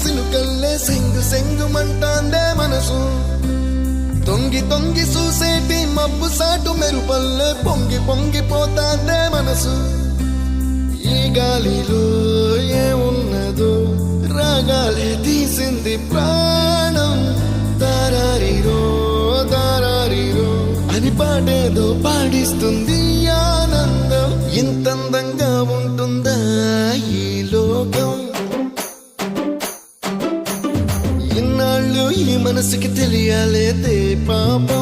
సినుకల్లే సెంగు సెంగుమంటాందే మనసు తొంగి తొంగి చూసేటి మబ్బు సాటు మెరుపల్లే పొంగి పొంగిపోతాందే మనసు ఈ గాలిలో ఏమున్నదో రాగాలే తీసింది ప్రాణం దారారిరో దారారిరో అని పాడేదో పాడిస్తుంది ఆనందం ఇంతందంగా ఉంటుందా ఈ లోకం ఇన్నాళ్ళు ఈ మనసుకి తెలియాలేదే పాపం